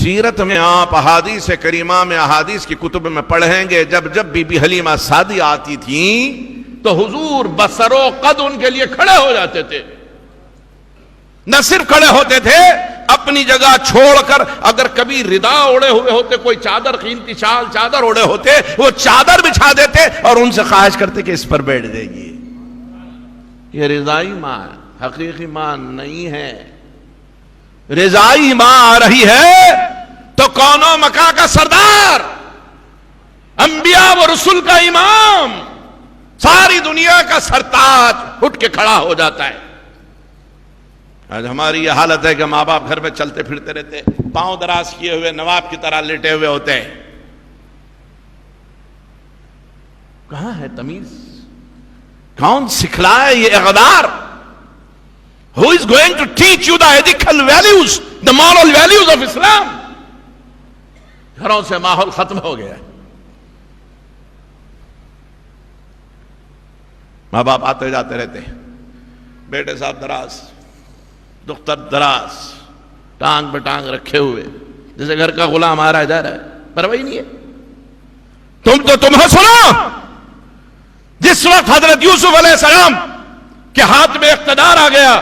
سیرت میں آپ احادیث کریمہ میں احادیث کی کتب میں پڑھیں گے، جب جب بی بی حلیمہ سعدیہ آتی تھیں تو حضور بسر و قد ان کے لیے کھڑے ہو جاتے تھے. نہ صرف کھڑے ہوتے تھے، اپنی جگہ چھوڑ کر اگر کبھی ردا اوڑے ہوئے ہوتے، کوئی چادر، قیمتی شال چادر اوڑے ہوتے، وہ چادر بچھا دیتے اور ان سے خواہش کرتے کہ اس پر بیٹھ جائیے. یہ رضائی ماں حقیقی ماں نہیں ہے. رضائی ماں آ رہی ہے تو کونوں مکہ کا سردار، انبیاء و رسول کا امام، ساری دنیا کا سرتاج اٹھ کے کھڑا ہو جاتا ہے. آج ہماری یہ حالت ہے کہ ماں باپ گھر میں چلتے پھرتے رہتے، پاؤں دراز کیے ہوئے نواب کی طرح لیٹے ہوئے ہوتے ہیں. کہاں ہے تمیز؟ کون سکھلائے یہ اقدار؟ Who is going to teach you the ethical values, the moral values of Islam? گھروں سے ماحول ختم ہو گیا. ماں باپ آتے جاتے رہتے ہیں، بیٹے صاحب دراز، دختر دراز، ٹانگ پہ ٹانگ رکھے ہوئے، جیسے گھر کا غلام آ رہا ہے جا رہا ہے، پرواہی نہیں ہے. تمہیں سنو، جس وقت حضرت یوسف علیہ السلام کے ہاتھ میں اقتدار آ گیا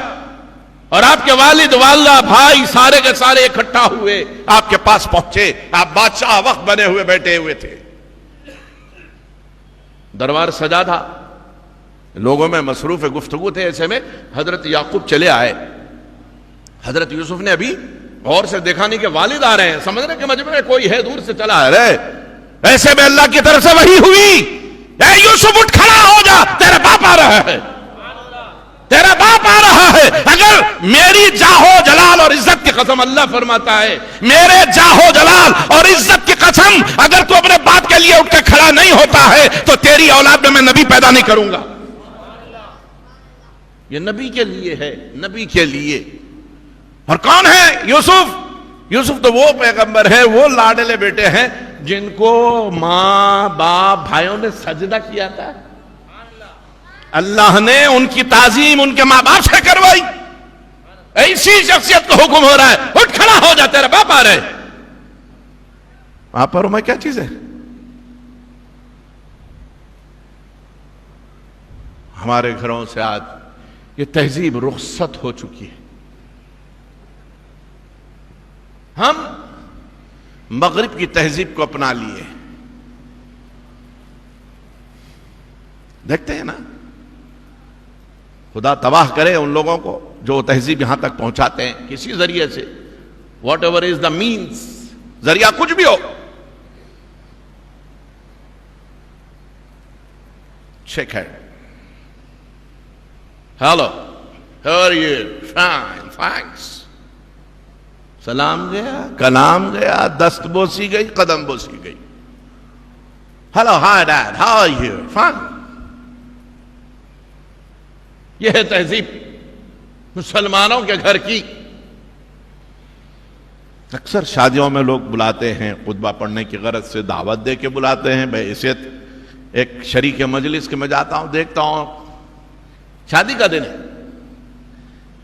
اور آپ کے والد، والدہ، بھائی سارے کے سارے اکٹھا ہوئے آپ کے پاس پہنچے، آپ بادشاہ وقت بنے ہوئے بیٹھے ہوئے تھے، دربار سجا تھا، لوگوں میں مصروف گفتگو تھے. ایسے میں حضرت یعقوب چلے آئے. حضرت یوسف نے ابھی غور سے دیکھا نہیں کہ والد آ رہے ہیں، سمجھ رہے کہ مجمع میں کوئی ہے، دور سے چلا آ رہے. ایسے میں اللہ کی طرف سے وحی ہوئی، اے یوسف اٹھ کھڑا ہو جا، تیرا باپ آ رہا ہے، تیرا باپ آ رہا ہے. اگر میری جاہو جلال اور عزت کی قسم، اللہ فرماتا ہے میرے جاہو جلال اور عزت کی قسم، اگر تو اپنے باپ کے لیے اٹھ کے کھڑا نہیں ہوتا ہے تو تیری اولاد میں نبی پیدا نہیں کروں گا. یہ نبی کے لیے ہے، نبی کے لیے. اور کون ہے یوسف؟ یوسف تو وہ پیغمبر ہے، وہ لاڈلے بیٹے ہیں جن کو ماں باپ بھائیوں نے سجدہ کیا تھا. اللہ نے ان کی تعظیم ان کے ماں باپ سے کروائی. ایسی شخصیت کو حکم ہو رہا ہے اٹھ کھڑا ہو جا، تیرا باپ آ رہے. آپ اور میں کیا چیز ہے؟ ہمارے گھروں سے آج یہ تہذیب رخصت ہو چکی ہے. ہم مغرب کی تہذیب کو اپنا لیے. دیکھتے ہیں نا، خدا تباہ کرے ان لوگوں کو جو تہذیب یہاں تک پہنچاتے ہیں کسی ذریعے سے. Whatever is the means, ذریعہ کچھ بھی ہو. Shake hand, hello, how are you, fine, thanks. سلام گیا، کلام گیا، دست بوسی گئی، قدم بوسی گئی. Hello, hi dad, how are you, fine. یہ ہے تہذیب مسلمانوں کے گھر کی. اکثر شادیوں میں لوگ بلاتے ہیں خطبہ پڑھنے کی غرض سے، دعوت دے کے بلاتے ہیں بحیثیت ایک شریک مجلس کے. میں جاتا ہوں دیکھتا ہوں، شادی کا دن ہے،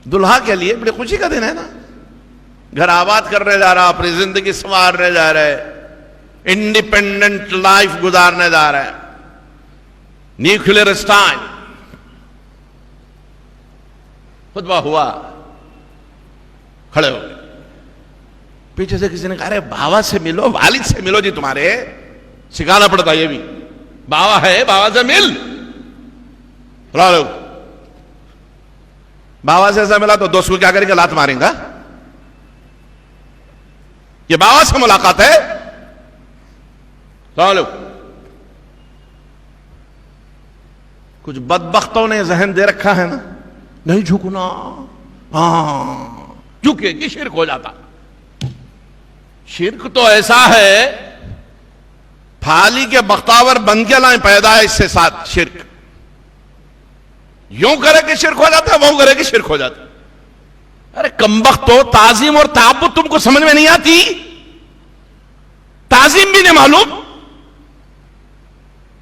دلہا کے لیے بڑی خوشی کا دن ہے نا، گھر آباد کرنے جا رہا، اپنی زندگی سنوارنے جا رہے، انڈیپینڈنٹ لائف گزارنے جا رہے، نیوکلیر اسٹائل. خطبہ ہوا، کھڑے ہو گئے. پیچھے سے کسی نے کہا ارے بابا سے ملو، والد سے ملو. جی تمہارے سکھانا پڑتا یہ بھی، بابا ہے بابا سے مل. بابا سے ایسا ملا تو دوست کو کیا کریں گے؟ لات ماریں گا. یہ بابا سے ملاقات ہے. کچھ بدبختوں نے ذہن دے رکھا ہے نا، نہیں جھکنا، ہاں جھکے کہ شرک ہو جاتا. شرک تو ایسا ہے پھالی کے بختاور بن کے لائیں پیدا ہے، اس سے ساتھ شرک. یوں کرے کہ شرک ہو جاتا ہے، وہ کرے کہ شرک ہو جاتا ہے. ارے کمبختو، تعظیم اور تعبد تم کو سمجھ میں نہیں آتی؟ تعظیم بھی نہیں معلوم،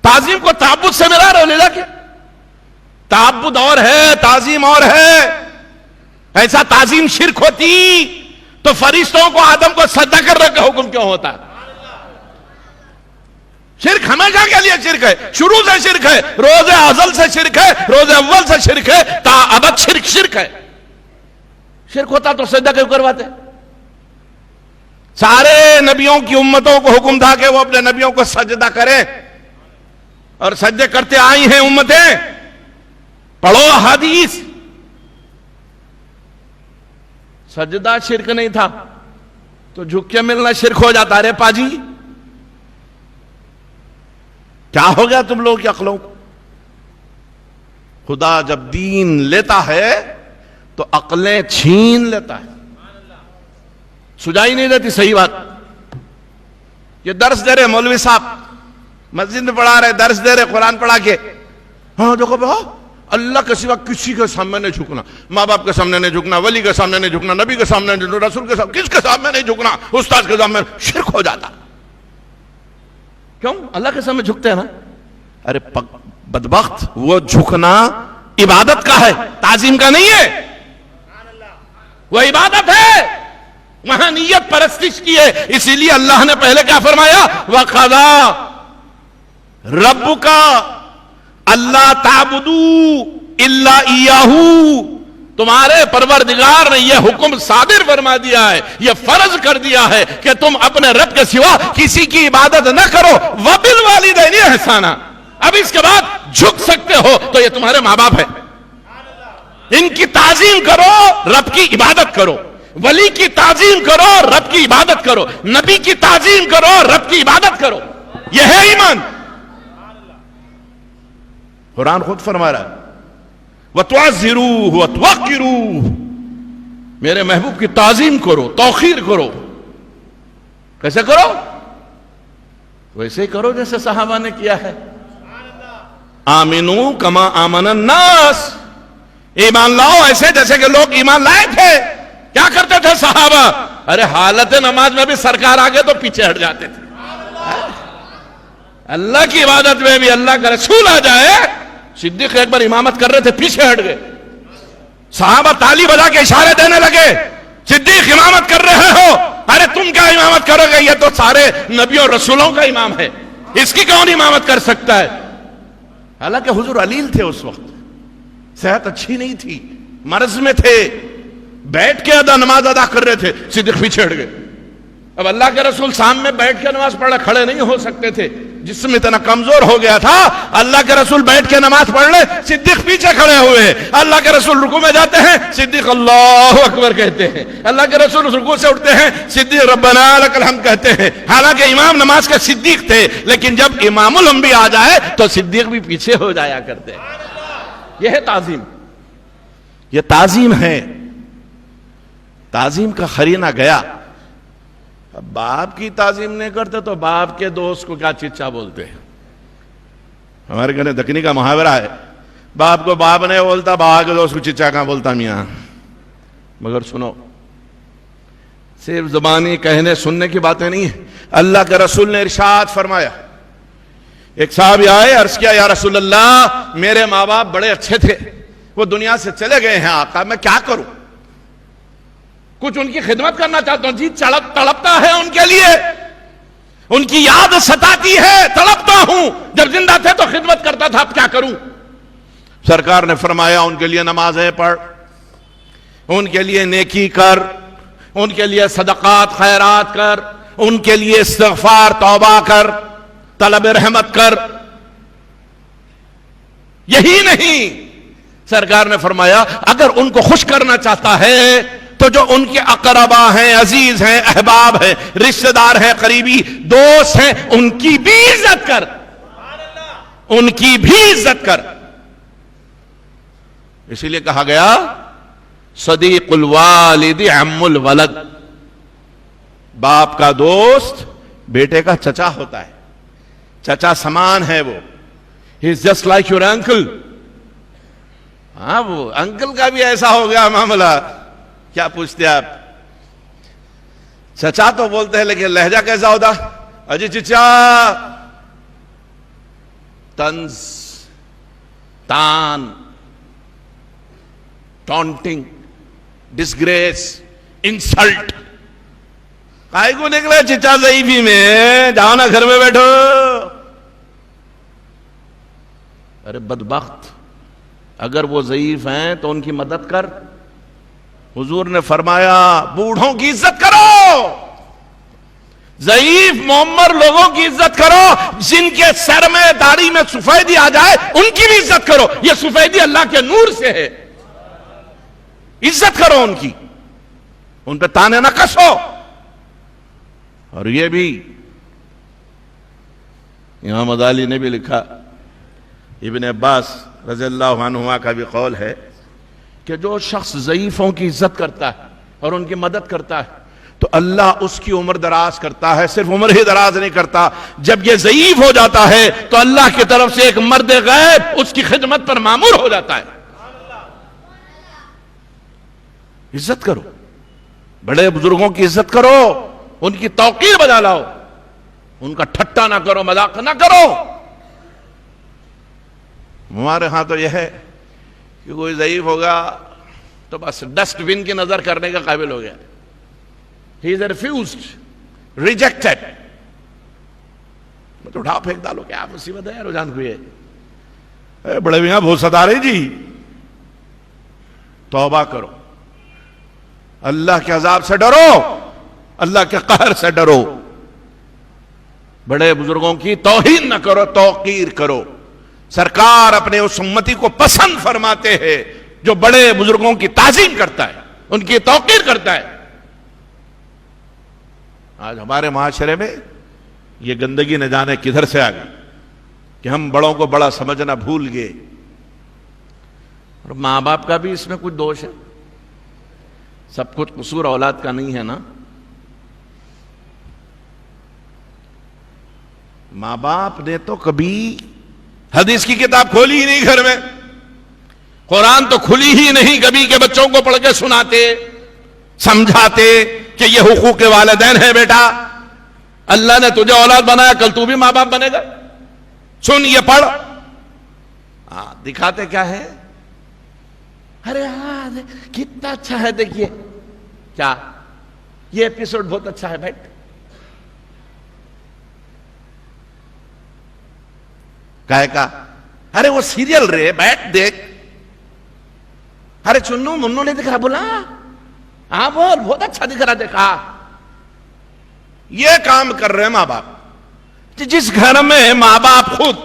تعظیم کو تعبد سے ملا رہے ہو. لے جا کے تعبد اور ہے، تعظیم اور ہے. ایسا تعظیم شرک ہوتی تو فرشتوں کو آدم کو سجدہ کرنے کا حکم کیوں ہوتا ہے؟ شرک ہمیشہ کے لیے شرک ہے، شروع سے شرک ہے، روز ازل سے شرک ہے، روز اول سے شرک ہے، تا ابد شرک ہے۔ شرک ہوتا تو سجدہ کیوں کرواتے؟ سارے نبیوں کی امتوں کو حکم تھا کہ وہ اپنے نبیوں کو سجدہ کریں، اور سجدے کرتے آئی ہیں امتیں۔ پڑھو حدیث، سجدہ شرک نہیں تھا تو جھک کے ملنا شرک ہو جاتا۔ رے پاجی کیا ہو گیا تم لوگوں کی عقلوں کو؟ خدا جب دین لیتا ہے تو عقلیں چھین لیتا ہے، سجائی نہیں دیتی۔ صحیح بات، یہ درس دے رہے مولوی صاحب، مسجد میں پڑھا رہے، درس دے رہے، قرآن پڑھا کے، ہاں دیکھو بہو اللہ کے سوا کسی کے سامنے نہیں جھکنا، ماں باپ کے سامنے نہیں جھکنا، ولی کے سامنے نہیں جھکنا، نبی کے سامنے نہیں جھکنا، رسول کے سامنے، کس کے سامنے نہیں جھکنا، استاد کے سامنے۔ شرک ہو جاتا۔ کیوں؟ اللہ کے سامنے جھکتے ہیں نا۔ ارے بدبخت، وہ جھکنا عبادت کا ہے، تعظیم کا نہیں ہے۔ وہ عبادت ہے، وہاں نیت پرستش کی ہے۔ اسی لیے اللہ نے پہلے کیا فرمایا؟ وَقَضَىٰ رَبُّكَ أَلَّا تَعْبُدُوا إِلَّا إِيَّاهُ، تمہارے پروردگار نے یہ حکم صادر فرما دیا ہے، یہ فرض کر دیا ہے کہ تم اپنے رب کے سوا کسی کی عبادت نہ کرو۔ وَبِالْوَالِدَيْنِ إِحْسَانًا، اب اس کے بعد جھک سکتے ہو تو یہ تمہارے ماں باپ ہیں، ان کی تعظیم کرو، رب کی عبادت کرو۔ ولی کی تعظیم کرو، رب کی عبادت کرو۔ نبی کی تعظیم کرو، رب کی عبادت کرو۔ یہ ہے ایمان۔ قرآن خود فرما رہا ہے وَتُعَزِّرُوهُ وَتُوَقِّرُوهُ، میرے محبوب کی تعظیم کرو، توقیر کرو۔ کیسے کرو؟ ویسے ہی کرو جیسے صحابہ نے کیا ہے۔ آمنو کما آمن الناس، ایمان لاؤ ایسے جیسے کہ لوگ ایمان لائے تھے۔ کیا کرتے تھے صحابہ؟ ارے حالت نماز میں بھی سرکار آگے تو پیچھے ہٹ جاتے تھے۔ اللہ کی عبادت میں بھی اللہ کا رسول آ جائے، صدیق ایک بار امامت کر رہے تھے، پیچھے ہٹ گئے۔ صحابہ تالی بجا کے اشارے دینے لگے، صدیق امامت کر رہے ہو، ارے تم کیا امامت کرو گے؟ یہ تو سارے نبیوں رسولوں کا امام ہے، اس کی کون امامت کر سکتا ہے؟ حالانکہ حضور علیل تھے، اس وقت صحت اچھی نہیں تھی، مرض میں تھے، بیٹھ کے نماز ادا کر رہے تھے، صدیق پیچھے ہٹ گئے۔ اب اللہ کے رسول سامنے بیٹھ کے نماز پڑھ رہے، کھڑے نہیں ہو سکتے تھے، جسم اتنا کمزور ہو گیا تھا۔ اللہ کے رسول بیٹھ کے نماز پڑھ لے، صدیق پیچھے کھڑے ہوئے ہیں۔ اللہ کے رسول رکوع میں جاتے ہیں، صدیق اللہ اکبر کہتے ہیں۔ اللہ کے رسول رکوع سے اٹھتے ہیں، صدیق ربنا لک الحمد کہتے ہیں۔ حالانکہ امام نماز کے صدیق تھے، لیکن جب امام الانبیاء آ جائے تو صدیق بھی پیچھے ہو جایا کرتے ہیں۔ یہ ہے تعظیم، یہ تعظیم ہے۔ تعظیم کا قرینہ گیا۔ اب باپ کی تعظیم نہیں کرتے تو باپ کے دوست کو کیا چچا بولتے ہیں؟ ہمارے گھر دکنی کا محاورہ ہے، باپ کو باپ نہیں بولتا، باپ کے دوست کو چچا کہاں بولتا میاں۔ مگر سنو، صرف زبانی کہنے سننے کی باتیں نہیں ہیں۔ اللہ کے رسول نے ارشاد فرمایا، ایک صحابی آئے، عرض کیا یا رسول اللہ، میرے ماں باپ بڑے اچھے تھے، وہ دنیا سے چلے گئے ہیں، آقا میں کیا کروں؟ کچھ ان کی خدمت کرنا چاہتا ہوں۔ جی تڑپتا ہے ان کے لیے، ان کی یاد ستاتی ہے، تڑپتا ہوں، جب زندہ تھے تو خدمت کرتا تھا، اب کیا کروں؟ سرکار نے فرمایا ان کے لیے نمازیں پڑھ، ان کے لیے نیکی کر، ان کے لیے صدقات خیرات کر، ان کے لیے استغفار توبہ کر، طلب رحمت کر۔ یہی نہیں، سرکار نے فرمایا اگر ان کو خوش کرنا چاہتا ہے تو جو ان کے اقربا ہیں، عزیز ہیں، احباب ہیں، رشتہ دار ہیں، قریبی دوست ہیں، ان کی بھی عزت کر، ان کی بھی عزت کر۔ اسی لیے کہا گیا صدیق الوالد عم الولد، باپ کا دوست بیٹے کا چچا ہوتا ہے، چچا سمان ہے وہ، he is just like your uncle۔ ہاں، وہ انکل کا بھی ایسا ہو گیا معاملہ، کیا پوچھتے آپ؟ چچا تو بولتے ہیں لیکن لہجہ کیسا ہوتا؟ اجی چچا، طنز، تان، ٹونٹنگ، ڈسگریس، انسلٹ۔ کاہے کو نکلے چچا ضعیفی میں، جاؤ نا گھر میں بیٹھو. ارے بدبخت، اگر وہ ضعیف ہیں تو ان کی مدد کر. حضور نے فرمایا بوڑھوں کی عزت کرو، ضعیف معمر لوگوں کی عزت کرو، جن کے سر میں داڑھی میں سفیدی آ جائے ان کی بھی عزت کرو. یہ سفیدی اللہ کے نور سے ہے، عزت کرو ان کی، ان پہ تانے نہ کسو. اور یہ بھی امام غزالی نے بھی لکھا، ابن عباس رضی اللہ عنہما کا بھی قول ہے کہ جو شخص ضعیفوں کی عزت کرتا ہے اور ان کی مدد کرتا ہے تو اللہ اس کی عمر دراز کرتا ہے. صرف عمر ہی دراز نہیں کرتا، جب یہ ضعیف ہو جاتا ہے تو اللہ کی طرف سے ایک مرد غیب اس کی خدمت پر مامور ہو جاتا ہے. عزت کرو، بڑے بزرگوں کی عزت کرو، ان کی توقیر بجا لاؤ، ان کا ٹھٹا نہ کرو، مذاق نہ کرو. ہمارے ہاں تو یہ ہے کہ کوئی ضعیف ہوگا تو بس ڈسٹ بن کی نظر کرنے کا قابل ہو گیا. He is refused, rejected. تو اٹھا پھینک ڈالو، کیا مصیبت ہے رجحان کو. یہ بڑے میاں بہت ستا رہی جی. توبہ کرو، اللہ کے عذاب سے ڈرو، اللہ کے قہر سے ڈرو. بڑے بزرگوں کی توہین نہ کرو، توقیر کرو. سرکار اپنے اس امتی کو پسند فرماتے ہیں جو بڑے بزرگوں کی تعظیم کرتا ہے، ان کی توقیر کرتا ہے. آج ہمارے معاشرے میں یہ گندگی نہ جانے کدھر سے آ گئی کہ ہم بڑوں کو بڑا سمجھنا بھول گئے. اور ماں باپ کا بھی اس میں کچھ دوش ہے، سب کچھ قصور اولاد کا نہیں ہے نا. ماں باپ نے تو کبھی حدیث کی کتاب کھولی ہی نہیں گھر میں، قرآن تو کھلی ہی نہیں کبھی کہ بچوں کو پڑھ کے سناتے، سمجھاتے کہ یہ حقوق والدین ہے. بیٹا اللہ نے تجھے اولاد بنایا، کل تو بھی ماں باپ بنے گا، سن یہ پڑھ. دکھاتے کیا ہے؟ ارے ہاں کتنا اچھا ہے، دیکھیے کیا یہ ایپیسوڈ بہت اچھا ہے، بیٹھ. کہے کا ارے وہ سیریل رے، بیٹھ دیکھ. ارے چنو منو نے دکھا، بولا ہاں بول بہت اچھا دکھ رہا، دیکھا. یہ کام کر رہے ماں باپ. جس گھر میں ماں باپ خود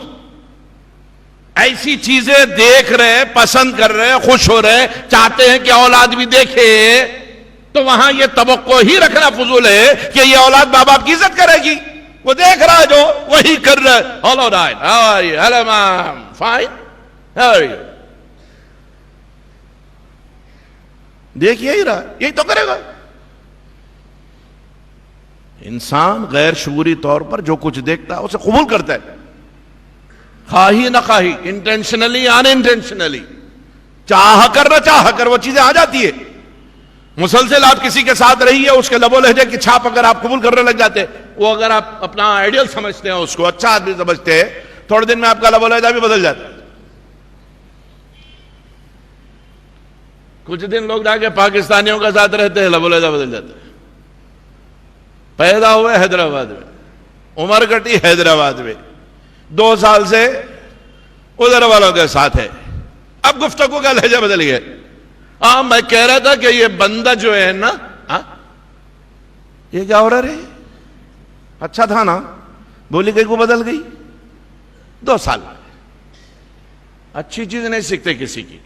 ایسی چیزیں دیکھ رہے، پسند کر رہے، خوش ہو رہے، چاہتے ہیں کہ اولاد بھی دیکھے، تو وہاں یہ توقع ہی رکھنا فضول ہے کہ یہ اولاد ماں باپ کی عزت کرے گی. وہ دیکھ رہا ہے جو وہی کر رہا ہے. Hello dad, how are you? Hello mom, fine? How are you? دیکھ یہی رہا، یہی تو کرے گا. انسان غیر شعوری طور پر جو کچھ دیکھتا ہے اسے قبول کرتا ہے، خواہی نہ خواہی، انٹینشنلی ان انٹینشنلی، چاہ کر نہ چاہ کر وہ چیزیں آ جاتی ہے. مسلسل آپ کسی کے ساتھ رہی ہے، اس کے لب و لہجے کی چھاپ اگر آپ قبول کرنے لگ جاتے، وہ اگر آپ اپنا آئیڈیل سمجھتے ہیں، اس کو اچھا آدمی سمجھتے ہیں، تھوڑے دن میں آپ کا لب و لہجہ بھی بدل جاتا ہے. کچھ دن لوگ جا کے پاکستانیوں کے ساتھ رہتے ہیں، لب و لہجہ بدل جاتا ہے. پیدا ہوئے حیدرآباد میں، عمر کٹی حیدرآباد میں، 2 سال سے ادھر والوں کے ساتھ ہے، اب گفتگو کا لہجہ بدل گیا. میں کہہ رہا تھا کہ یہ بندہ جو ہے نا، یہ کیا ہو رہا رہے، اچھا تھا نا، بولی گئی کو بدل گئی. 2 سال اچھی چیز نہیں سیکھتے کسی کی.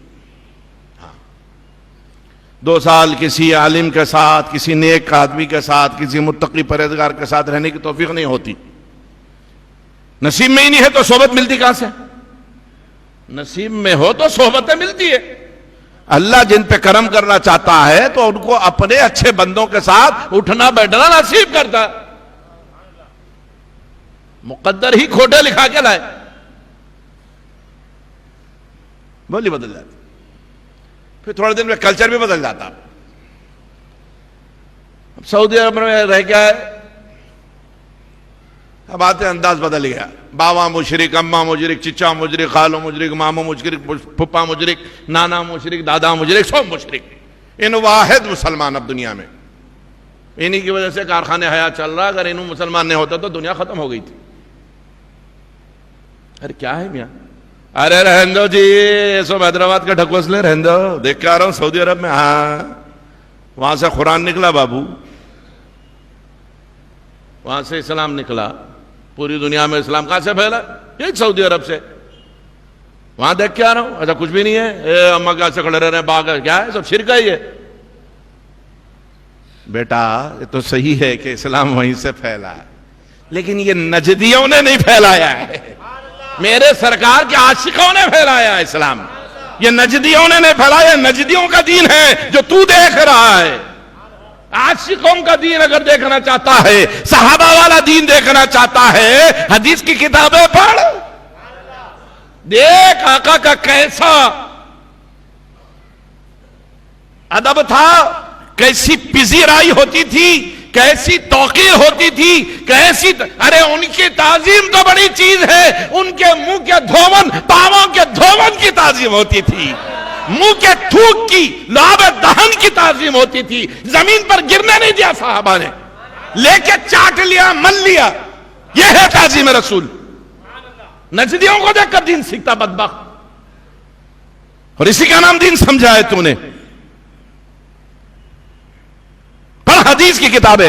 2 سال کسی عالم کے ساتھ، کسی نیک آدمی کے ساتھ، کسی متقی پرہیزگار کے ساتھ رہنے کی توفیق نہیں ہوتی. نصیب میں ہی نہیں ہے تو صحبت ملتی کہاں سے؟ نصیب میں ہو تو صحبتیں ملتی ہے. اللہ جن پہ کرم کرنا چاہتا ہے تو ان کو اپنے اچھے بندوں کے ساتھ اٹھنا بیٹھنا نصیب کرتا ہے. مقدر ہی کھوٹے لکھا کے لائے، بولی بدل جاتی، پھر تھوڑے دن میں کلچر بھی بدل جاتا. اب سعودی عرب میں رہ گیا ہے، اب آتے انداز بدل گیا. باوا مشرک، اماں مشرک، چچا مشرک، خالو مشرک، مامو مشرک، پھپا مشرک، نانا مشرک، دادا مشرک، سب مشرک. ان واحد مسلمان اب دنیا میں انہی کی وجہ سے کارخانے حیات چل رہا. اگر انہوں مسلمان نہیں ہوتا تو دنیا ختم ہو گئی تھی. ارے کیا ہے میاں؟ ارے رہن دو جی، سب حیدرآباد کا ڈھکوسلے رہن دو. دیکھ کے آ رہا ہوں سعودی عرب میں، ہاں وہاں سے قرآن نکلا بابو، وہاں سے اسلام نکلا. پوری دنیا میں اسلام کہاں سے پھیلا؟ یہ سعودی عرب سے. وہاں دیکھ کے آ رہا ہوں، ایسا کچھ بھی نہیں ہے. اے اماں کہاں سے کھڑے رہ رہے ہیں، باغ ہے، کیا ہے؟ سب شرک ہے. یہ بیٹا یہ تو صحیح ہے کہ اسلام وہیں سے پھیلا ہے، لیکن یہ نجدیوں نے نہیں پھیلایا ہے، میرے سرکار کے عاشقوں نے پھیلایا ہے اسلام. یہ نجدیوں نے نہیں پھیلایا. نجدیوں کا دین ہے جو تو دیکھ رہا ہے. عاشقوں کا دین اگر دیکھنا چاہتا ہے، صحابہ والا دین دیکھنا چاہتا ہے، حدیث کی کتابیں پڑھ. دیکھ آقا کا کیسا ادب تھا، کیسی پذیرائی ہوتی تھی، کیسی توقیر ہوتی تھی، کیسی ارے ان کی تعظیم تو بڑی چیز ہے. ان کے منہ کے دھون، پاؤں کے دھون کی تعظیم ہوتی تھی، منہ کے تھوک کی، لعاب دہن کی تعظیم ہوتی تھی. زمین پر گرنے نہیں دیا صحابہ نے، لے کے چاٹ لیا، مل لیا. یہ ہے تعظیم رسول. نجدیوں کو دیکھ کر دین سیکھتا بدبخت، اور اسی کا نام دین سمجھا ہے تو نے. پڑھ حدیث کی کتابیں.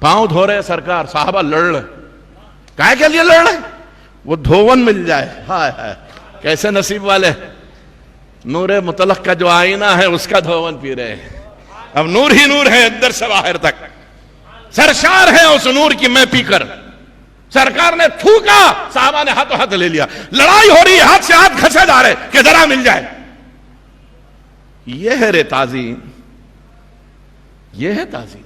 پاؤں دھو رہے سرکار، صحابہ لڑ رہے. کائے کے لیے لڑ رہے؟ وہ دھون مل جائے. ہائے ہائے کیسے نصیب والے. نور مطلق کا جو آئینہ ہے اس کا دھون پی رہے ہیں. اب نور ہی نور ہے اندر سے باہر تک. سرشار ہے اس نور کی میں پی کر. سرکار نے تھوکا، صحابہ نے ہاتھوں ہاتھ لے لیا. لڑائی ہو رہی ہے، ہاتھ سے ہاتھ گھسے جا رہے کہ ذرا مل جائے. یہ ہے رے تعظیم، یہ ہے تعظیم.